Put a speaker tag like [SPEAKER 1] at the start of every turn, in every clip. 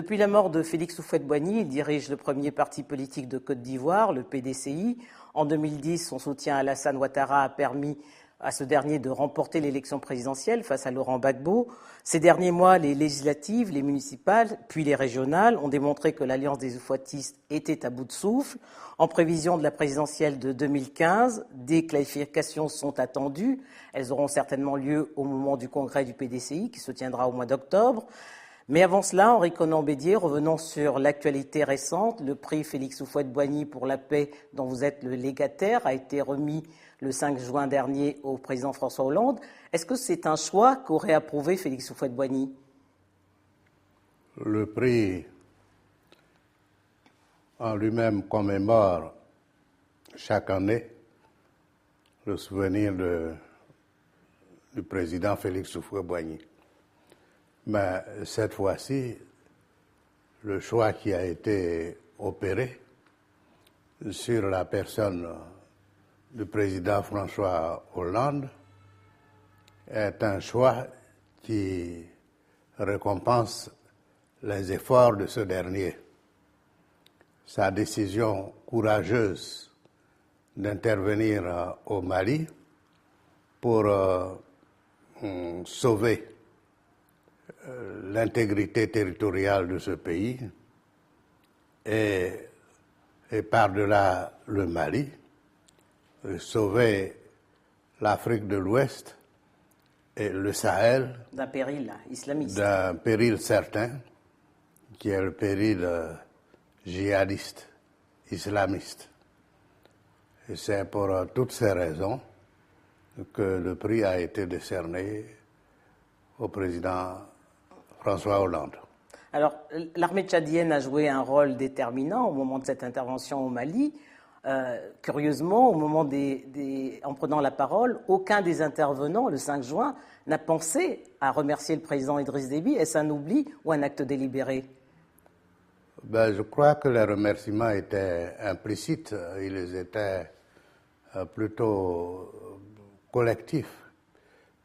[SPEAKER 1] Depuis la mort de Félix Houphouët-Boigny, il dirige le premier parti politique de Côte d'Ivoire, le PDCI. En 2010, son soutien à Alassane Ouattara a permis à ce dernier de remporter l'élection présidentielle face à Laurent Gbagbo. Ces derniers mois, les législatives, les municipales, puis les régionales ont démontré que l'alliance des Oufouettistes était à bout de souffle. En prévision de la présidentielle de 2015, des clarifications sont attendues. Elles auront certainement lieu au moment du congrès du PDCI qui se tiendra au mois d'octobre. Mais avant cela, Henri Konan-Bédier, revenons sur l'actualité récente. Le prix Félix Houphouët-Boigny pour la paix, dont vous êtes le légataire, a été remis le 5 juin dernier au président François Hollande. Est-ce que c'est un choix qu'aurait approuvé Félix Houphouët-Boigny?
[SPEAKER 2] Le prix en lui-même commémore chaque année le souvenir du président Félix Houphouët-Boigny. Mais cette fois-ci, le choix qui a été opéré sur la personne du président François Hollande est un choix qui récompense les efforts de ce dernier. Sa décision courageuse d'intervenir au Mali pour sauver l'intégrité territoriale de ce pays et par-delà le Mali, sauver l'Afrique de l'Ouest et le Sahel
[SPEAKER 1] d'un péril islamiste.
[SPEAKER 2] D'un péril certain, qui est le péril djihadiste, islamiste. Et c'est pour toutes ces raisons que le prix a été décerné au président François Hollande.
[SPEAKER 1] Alors, l'armée tchadienne a joué un rôle déterminant au moment de cette intervention au Mali. Curieusement, au moment en prenant la parole, aucun des intervenants, le 5 juin, n'a pensé à remercier le président Idriss Déby. Est-ce un oubli ou un acte délibéré?
[SPEAKER 2] Je crois que les remerciements étaient implicites. Ils étaient plutôt collectifs,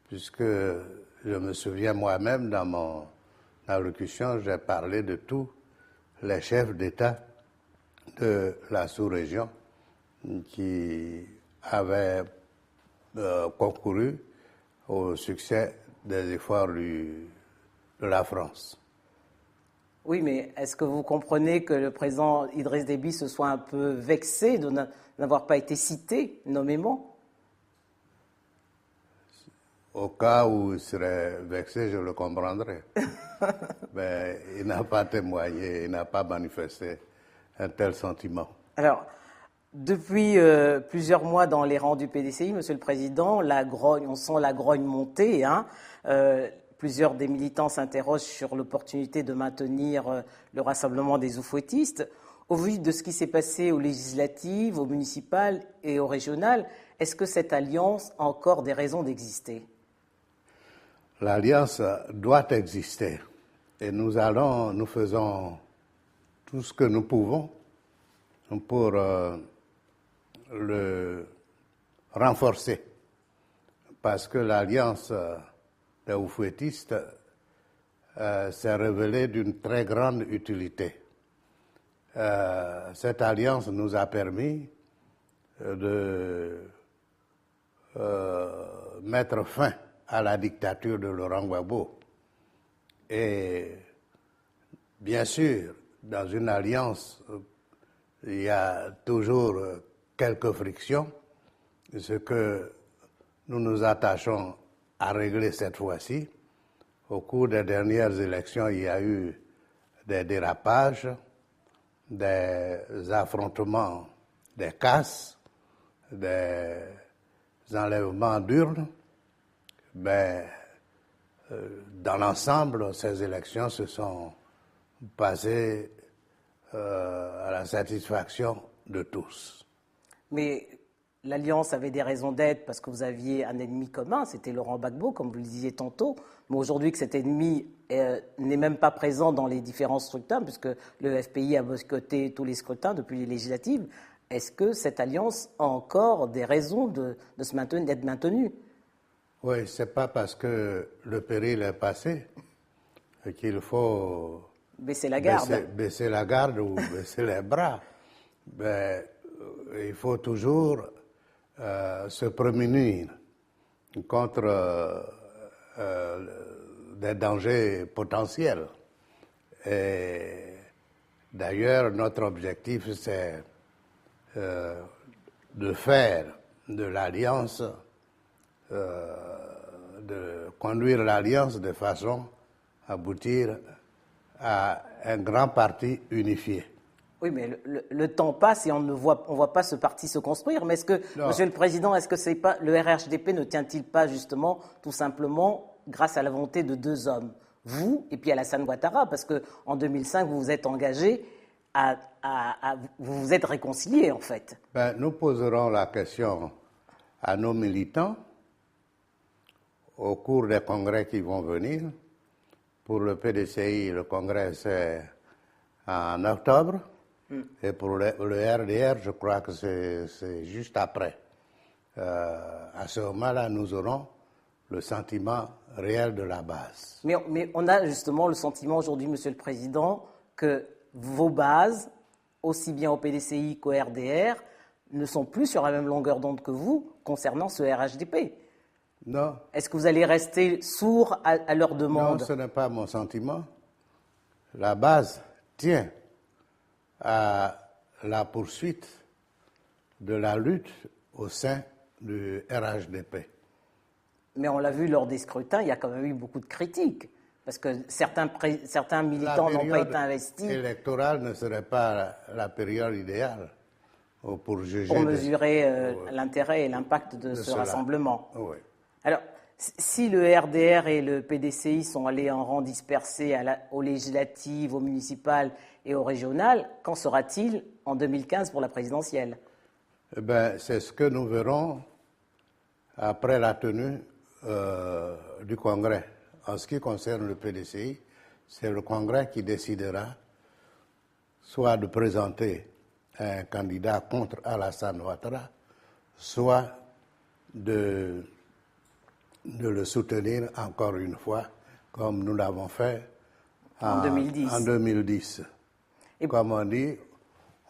[SPEAKER 2] puisque je me souviens moi-même dans mon allocution, j'ai parlé de tous les chefs d'État de la sous-région qui avaient concouru au succès des efforts de la France.
[SPEAKER 1] Oui, mais est-ce que vous comprenez que le président Idriss Déby se soit un peu vexé de n'avoir pas été cité nommément?
[SPEAKER 2] Au cas où il serait vexé, je le comprendrais. Mais il n'a pas témoigné, il n'a pas manifesté un tel sentiment.
[SPEAKER 1] Alors, depuis plusieurs mois dans les rangs du PDCI, Monsieur le Président, on sent la grogne monter. Plusieurs des militants s'interrogent sur l'opportunité de maintenir le rassemblement des Oufouettistes. Au vu de ce qui s'est passé aux législatives, aux municipales et aux régionales, est-ce que cette alliance a encore des raisons d'exister?
[SPEAKER 2] L'alliance doit exister et nous faisons tout ce que nous pouvons pour le renforcer, parce que l'alliance des Oufouettistes s'est révélée d'une très grande utilité. Cette alliance nous a permis de mettre fin à la dictature de Laurent Gbagbo. Et bien sûr, dans une alliance, il y a toujours quelques frictions, ce que nous nous attachons à régler cette fois-ci. Au cours des dernières élections, il y a eu des dérapages, des affrontements, des casses, des enlèvements d'urnes. Dans l'ensemble, ces élections se sont passées à la satisfaction de tous.
[SPEAKER 1] Mais l'Alliance avait des raisons d'être parce que vous aviez un ennemi commun, c'était Laurent Gbagbo, comme vous le disiez tantôt. Mais aujourd'hui que cet ennemi n'est même pas présent dans les différents scrutins, puisque le FPI a boycotté tous les scrutins depuis les législatives, est-ce que cette alliance a encore des raisons d'être maintenue?
[SPEAKER 2] Oui, c'est pas parce que le péril est passé qu'il faut
[SPEAKER 1] baisser la garde.
[SPEAKER 2] Baisser la garde ou baisser les bras. Ben, il faut toujours se prémunir contre des dangers potentiels. Et d'ailleurs, notre objectif, c'est de faire de l'alliance, de conduire l'alliance de façon à aboutir à un grand parti unifié.
[SPEAKER 1] Oui, mais le temps passe et on voit pas ce parti se construire. Mais est-ce que, Monsieur le Président, est-ce que c'est pas le RHDP ne tient-il pas justement tout simplement grâce à la volonté de deux hommes, vous et puis Alassane Ouattara, parce que en 2005 vous vous êtes engagé vous vous êtes réconciliés en fait.
[SPEAKER 2] Ben, nous poserons la question à nos militants au cours des congrès qui vont venir. Pour le PDCI, le congrès c'est en octobre. Et pour le RDR, je crois que c'est juste après. À ce moment-là, nous aurons le sentiment réel de la base.
[SPEAKER 1] Mais on a justement le sentiment aujourd'hui, Monsieur le Président, que vos bases, aussi bien au PDCI qu'au RDR, ne sont plus sur la même longueur d'onde que vous concernant ce RHDP.
[SPEAKER 2] Non.
[SPEAKER 1] Est-ce que vous allez rester sourd à leurs demandes?
[SPEAKER 2] Non, ce n'est pas mon sentiment. La base tient à la poursuite de la lutte au sein du RHDP.
[SPEAKER 1] Mais on l'a vu lors des scrutins, il y a quand même eu beaucoup de critiques, parce que certains militants n'ont pas été investis.
[SPEAKER 2] La période électorale ne serait pas la période idéale pour juger.
[SPEAKER 1] Pour mesurer l'intérêt et l'impact de ce rassemblement.
[SPEAKER 2] Oui.
[SPEAKER 1] Alors, si le RDR et le PDCI sont allés en rang dispersé aux législatives, aux municipales et aux régionales, qu'en sera-t-il en 2015 pour la présidentielle?
[SPEAKER 2] Eh bien, c'est ce que nous verrons après la tenue du Congrès. En ce qui concerne le PDCI, c'est le Congrès qui décidera soit de présenter un candidat contre Alassane Ouattara, soit de le soutenir encore une fois, comme nous l'avons fait en 2010. Et comme on dit,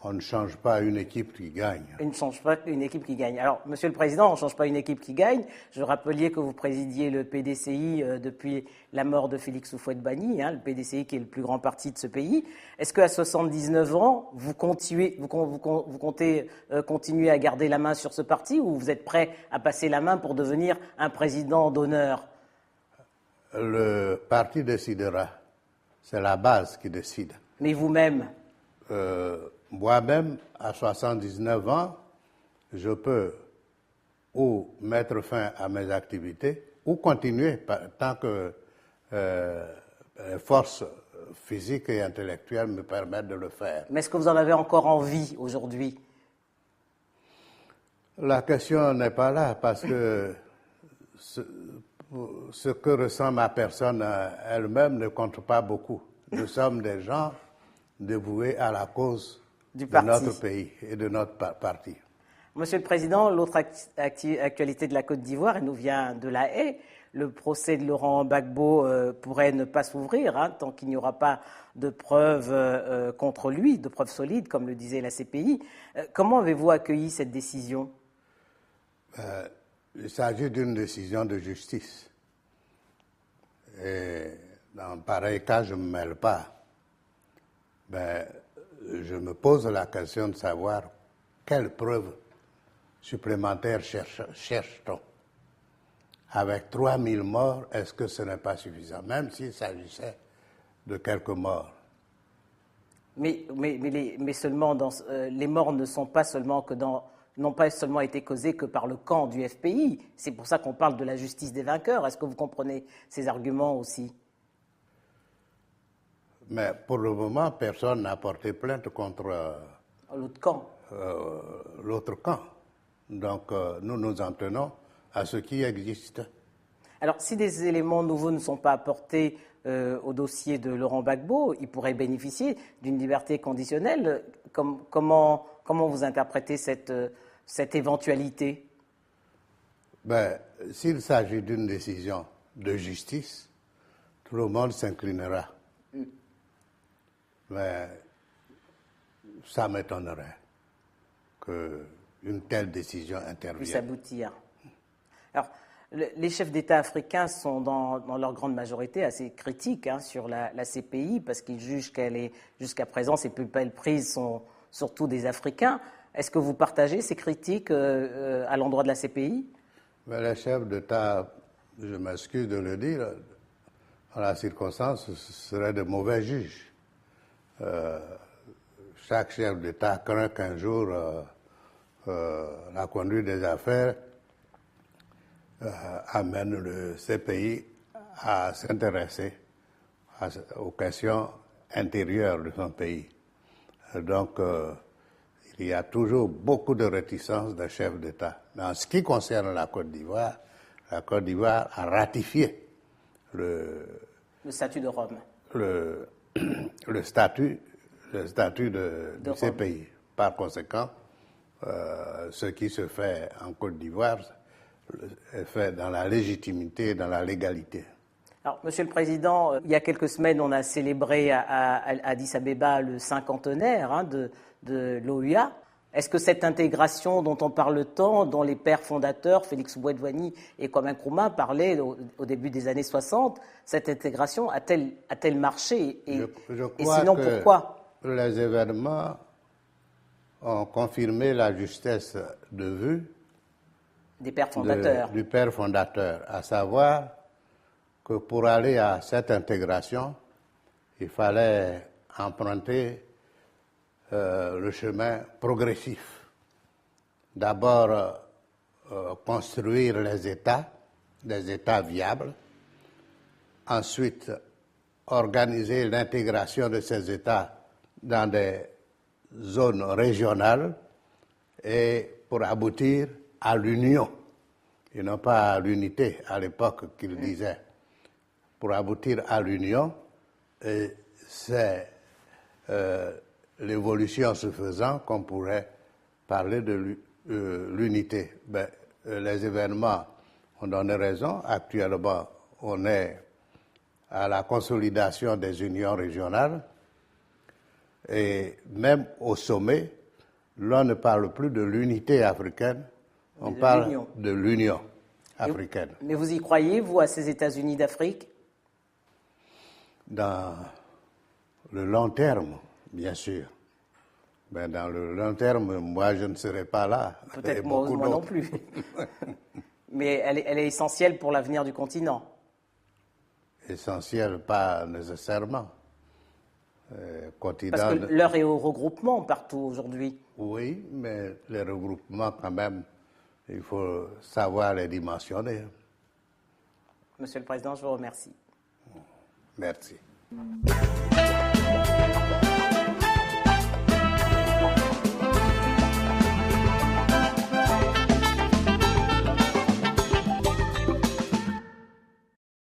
[SPEAKER 2] on ne change pas une équipe qui gagne.
[SPEAKER 1] On ne change pas une équipe qui gagne. Alors, Monsieur le Président, on ne change pas une équipe qui gagne. Je rappelais que vous présidiez le PDCI depuis la mort de Félix Houphouët-Boigny, le PDCI qui est le plus grand parti de ce pays. Est-ce qu'à 79 ans, vous comptez continuer à garder la main sur ce parti ou vous êtes prêt à passer la main pour devenir un président d'honneur?
[SPEAKER 2] Le parti décidera. C'est la base qui décide.
[SPEAKER 1] Mais vous-même?
[SPEAKER 2] Moi-même, à 79 ans, je peux ou mettre fin à mes activités ou continuer tant que forces physiques et intellectuelles me permettent de le faire.
[SPEAKER 1] Mais est-ce que vous en avez encore envie aujourd'hui?
[SPEAKER 2] La question n'est pas là parce que ce que ressent ma personne elle-même ne compte pas beaucoup. Nous sommes des gens dévoués à la cause de notre pays et de notre parti.
[SPEAKER 1] Monsieur le Président, l'autre actualité de la Côte d'Ivoire, elle nous vient de La Haye. Le procès de Laurent Gbagbo pourrait ne pas s'ouvrir tant qu'il n'y aura pas de preuves contre lui, de preuves solides, comme le disait la CPI. Comment avez-vous accueilli cette décision?
[SPEAKER 2] Il s'agit d'une décision de justice. Et dans pareil cas, je ne me mêle pas. Je me pose la question de savoir quelles preuves supplémentaires cherche-t-on. Avec 3000 morts, est-ce que ce n'est pas suffisant, même s'il s'agissait de quelques morts?
[SPEAKER 1] Mais seulement les morts n'ont pas seulement été causées que par le camp du FPI. C'est pour ça qu'on parle de la justice des vainqueurs. Est-ce que vous comprenez ces arguments aussi?
[SPEAKER 2] Mais pour le moment, personne n'a porté plainte contre
[SPEAKER 1] l'autre camp.
[SPEAKER 2] Donc, nous nous en tenons à ce qui existe.
[SPEAKER 1] Alors, si des éléments nouveaux ne sont pas apportés au dossier de Laurent Gbagbo, il pourrait bénéficier d'une liberté conditionnelle. Comment vous interprétez cette éventualité?
[SPEAKER 2] S'il s'agit d'une décision de justice, tout le monde s'inclinera. Mais ça m'étonnerait qu'une telle décision intervienne.
[SPEAKER 1] Puisse aboutir. Alors, les chefs d'État africains sont dans leur grande majorité assez critiques sur la CPI parce qu'ils jugent qu'elle est, jusqu'à présent, ces plus belles prises sont surtout des Africains. Est-ce que vous partagez ces critiques à l'endroit de la CPI?
[SPEAKER 2] Mais les chefs d'État, je m'excuse de le dire, en la circonstance, ce seraient de mauvais juges. Chaque chef d'État craint qu'un jour la conduite des affaires amène le CPI à s'intéresser aux questions intérieures de son pays. Donc, il y a toujours beaucoup de réticences des chefs d'État. Mais en ce qui concerne la Côte d'Ivoire a ratifié le
[SPEAKER 1] statut de Rome.
[SPEAKER 2] Le statut du CPI. Par conséquent, ce qui se fait en Côte d'Ivoire est fait dans la légitimité et dans la légalité.
[SPEAKER 1] Alors, Monsieur le Président, il y a quelques semaines, on a célébré à Addis Abeba le cinquantenaire de l'OUA. Est-ce que cette intégration dont on parle tant, dont les pères fondateurs, Félix Houphouët-Boigny et Kwame Nkrumah, parlaient au début des années 60, cette intégration a-t-elle marché et sinon, pourquoi?
[SPEAKER 2] Les événements ont confirmé la justesse de vue
[SPEAKER 1] des pères fondateurs.
[SPEAKER 2] Du père fondateur, à savoir que pour aller à cette intégration, il fallait emprunter le chemin progressif. D'abord, construire des États viables. Ensuite, organiser l'intégration de ces États dans des zones régionales et pour aboutir à l'union, et non pas à l'unité à l'époque qu'il disait. Pour aboutir à l'union, c'est l'évolution se faisant qu'on pourrait parler de l'unité. Les événements ont donné raison. Actuellement, on est à la consolidation des unions régionales et même au sommet, l'on ne parle plus de l'unité africaine, on parle de l'union africaine.
[SPEAKER 1] Mais vous y croyez, vous, à ces États-Unis d'Afrique?
[SPEAKER 2] Dans le long terme, bien sûr. Mais dans le long terme, moi, je ne serai pas là.
[SPEAKER 1] Peut-être moi non plus. Mais elle est essentielle pour l'avenir du continent.
[SPEAKER 2] Essentielle, pas nécessairement.
[SPEAKER 1] Parce que l'heure est au regroupement partout aujourd'hui.
[SPEAKER 2] Oui, mais les regroupements, quand même, il faut savoir les dimensionner.
[SPEAKER 1] Monsieur le Président, je vous remercie.
[SPEAKER 2] Merci.